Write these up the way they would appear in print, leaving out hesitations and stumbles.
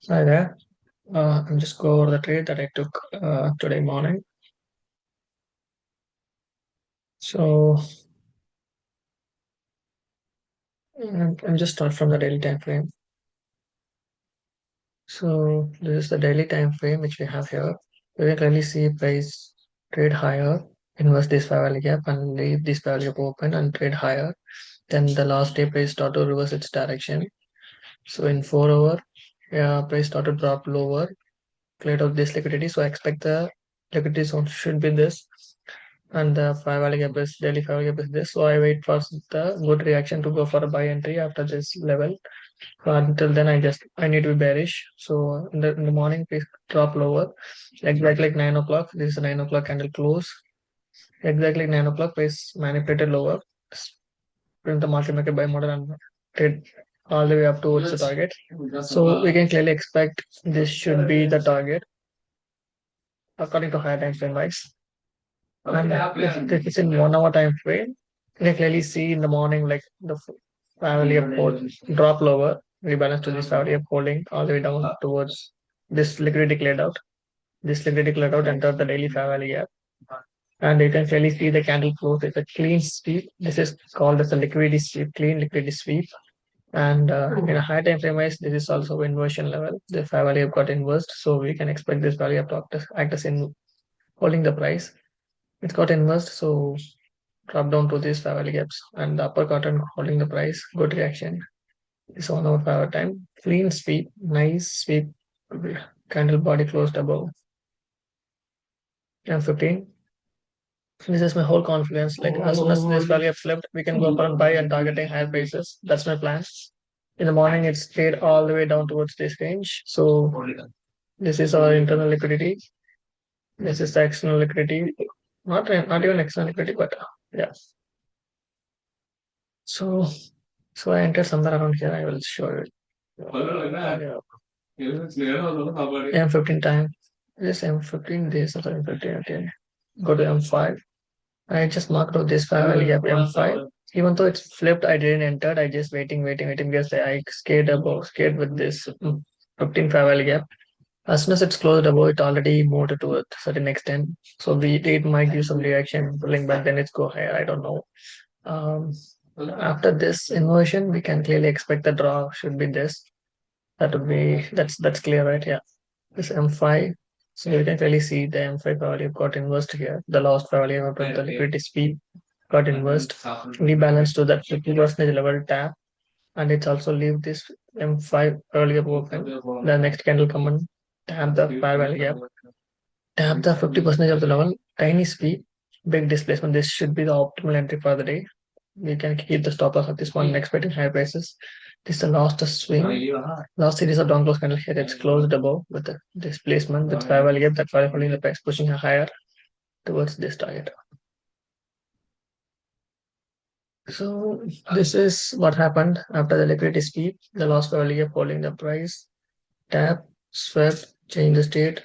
Hi there. I'm just go over the trade that I took today morning. So I'm just start from the daily time frame. So this is the daily time frame which we have here. We can clearly see price trade higher, invest this fair value gap and leave this fair value gap open and trade higher. Then the last day price start to reverse its direction. So in 4 hour, price start to drop lower, cleared out this liquidity. So I expect the liquidity zone should be this and the fair gap is daily fair gap is this. So I wait for the good reaction to go for a buy entry after this level. So until then, I need to be bearish. So in the morning, please drop lower. Exactly like 9 o'clock. This is a 9 o'clock candle close. Exactly 9 o'clock, price manipulated lower. Print the market maker buy model and trade all the way up towards the target. So we can clearly expect this should be the target according to higher time frame wise. And if it's in 1 hour time frame, you can clearly see in the morning like the family of hold drop lower, rebalance to this family of holding all the way down towards this liquidity cleared out. This liquidity cleared out entered the daily fair value gap. And you can clearly see the candle close. It's a clean sweep. This is called as a liquidity sweep, clean liquidity sweep. And in a high time frame wise, this is also inversion level. The fair value got inversed, so we can expect this value to act as in holding the price. It's got inversed, so drop down to these fair value gaps and the upper curtain holding the price. Good reaction. This 1 hour fair time. Clean sweep, nice sweep. Candle body closed above M15. This is my whole confidence. Like as soon as this value have flipped, we can go for and buy and targeting higher prices. That's my plan. In the morning, it's stayed all the way down towards this range. So this is our internal liquidity. This is the external liquidity. Not even external liquidity, but yeah. So I entered somewhere around here. I will show you. Yeah. M15 time. This M15 days of M15. Okay. Go to M5. I just marked out this family gap M5. Even though it's flipped, I didn't enter. I just waiting because I scared with this 15 family gap. As soon as it's closed above, it already moved to a certain extent. So it might give some reaction pulling back, then it's go higher. I don't know. Um, After this inversion, we can clearly expect the draw should be this. That would be that's clear, right? Yeah. This M5. So you can clearly see the M5 value got inversed here. The last value of the liquidity speed got inversed. Rebalance to that 50% level tap. And it's also leave this M5 earlier open. The next candle come and tap the fair value gap. Tap the 50% of the level. Tiny speed. Big displacement. This should be the optimal entry for the day. We can keep the stop loss at this one expecting higher prices. This is the last swing. Last series of down close candle here. It's closed above with the displacement with fair value gap. That's why holding the price pushing higher towards this target. So this is what happened after the liquidity sweep. The last fair value gap holding the price. Tap, swept, change the state.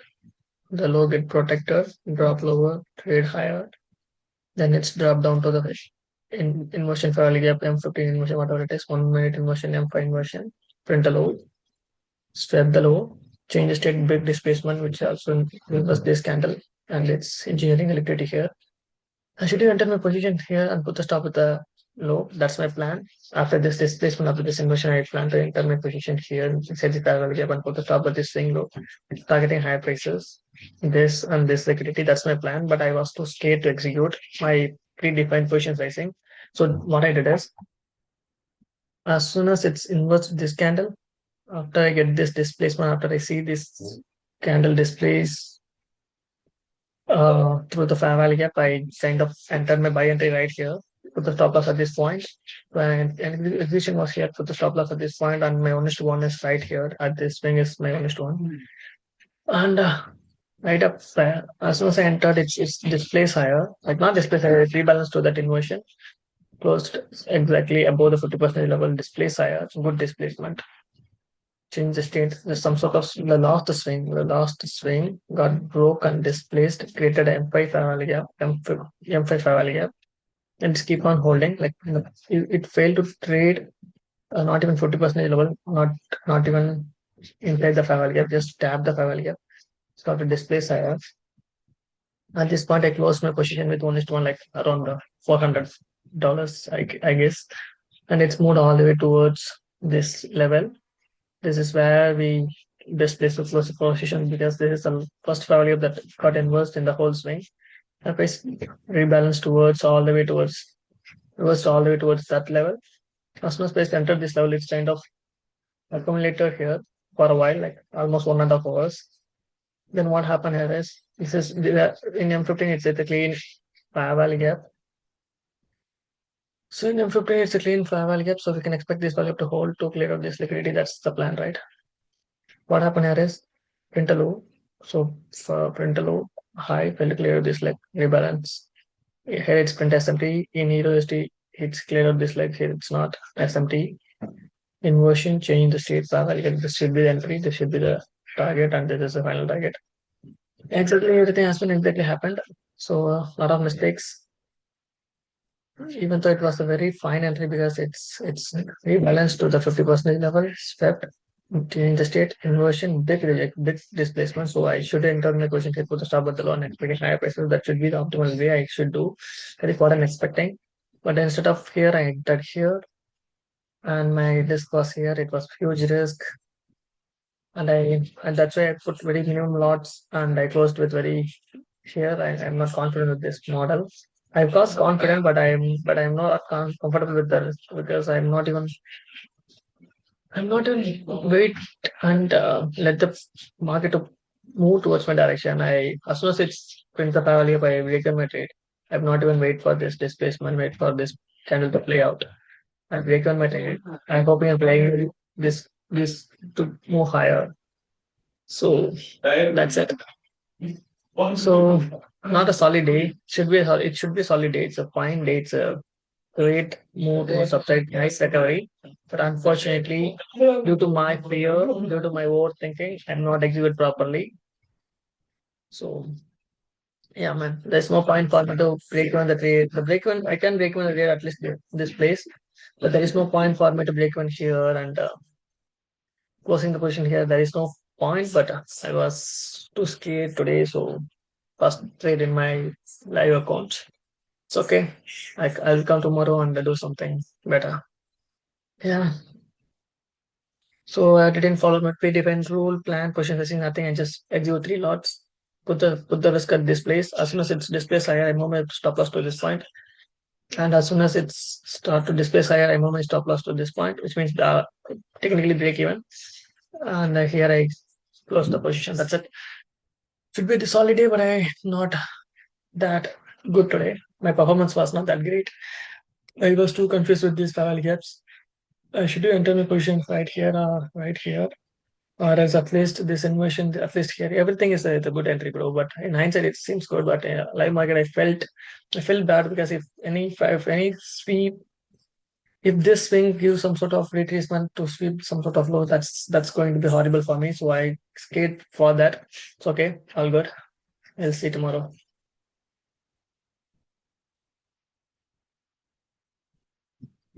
The low get protected, drop lower, trade higher. Then it's dropped down to the inversion fair value gap M15 inversion, whatever it is, 1 minute inversion, M5 inversion, print the low, sweep the low, change the state, big displacement, which also reverse this candle, and it's engineering liquidity here. I should enter my position here and put the stop at the low. That's my plan. After this displacement, after this inversion, I plan to enter my position here and set the parallel gap and put the stop at this swing low, targeting higher prices. This and this liquidity. That's my plan. But I was too scared to execute my predefined position sizing. So what I did is, as soon as it's inverts this candle, after I get this displacement, after I see this candle displays through the fair value gap, I kind of entered my buy entry right here. Put the stop loss at this point, and the execution was here. Put the stop loss at this point, and my honest one is right here at this swing is my honest one, and right up there. As soon as I entered, it's displays higher, like not displays higher, it rebalanced to that inversion, closed exactly above the 50% level, displays higher, good displacement. Change the state. There's some sort of the last swing got broke and displaced, created M5 family gap, M5 family gap, and just keep on holding. Like it failed to trade, not even 50% level, not even. inside the fair value gap, just tap the fair value gap, start to display higher. At this point, I closed my position with 1:1, like around $400, I guess, and it's moved all the way towards this level. This is where we best place to close the position because this is the first value that got inversed in the whole swing. And price rebalance towards all the way towards reversed all the way towards that level. As soon as price entered this level, it's kind of accumulated here for a while, like almost 1.5 hours. Then what happened here is this is in M15 it's a clean fair value gap. So in M15 it's a clean fair value gap, so we can expect this value to hold to clear out this liquidity. That's the plan, right? What happened here is print a low. So for print a low high, will clear this like rebalance. Here it's print SMT. In USD, it's clear out this like here it's not SMT. Inversion, change the state fair value. This should be the entry, this should be the target, and this is the final target. Exactly everything has been exactly happened. So a lot of mistakes, even though it was a very fine entry because it's rebalanced to the 50% level, swept, change the state, inversion, big reject, big displacement. So I should enter my position here, put the stop at the low and expecting higher prices. That should be the optimal way I should do. That is what I'm expecting. But instead of here, I entered here and my risk was here. It was huge risk. And that's why I put very minimum lots and I closed with very here. I'm not confident with this model. I was confident, but I'm not comfortable with the risk because I'm not even wait and let the market to move towards my direction. As soon as it's prints the value up, I break my trade. I've not even wait for this displacement, wait for this candle to play out. I break on my trade. I'm hoping I'm playing this to move higher. So that's it. So not a solid day. It should be a solid day. It's a fine day. It's a great move towards upside, nice recovery. But unfortunately, due to my fear, due to my overthinking, I'm not execute properly. So yeah, man, there's no point for me to break even the trade. The break even I can break even the trade at least this place, but there is no point for me to break even here and closing the position here. There is no point, but I was too scared today, so first trade in my live account. It's okay. I'll come tomorrow and do something better. Yeah. So I didn't follow my predefined rule, plan, position fixing, nothing. I just execute three lots, put the risk at this place. As soon as it's displays higher, I move my stop loss to this point. And as soon as it's start to displace higher, I move my stop loss to this point, which means technically break even. And here I close the position. That's it. Should be the solid day, but I not that good today. My performance was not that great. I was too confused with these parallel gaps. Should you enter my position right here or right here? Or as at least this inversion, at least here, everything is a good entry, bro. But in hindsight, it seems good. But live market, I felt bad because if any sweep, if this swing gives some sort of retracement to sweep some sort of low, that's going to be horrible for me. So I scared for that. It's okay, all good. I'll see you tomorrow.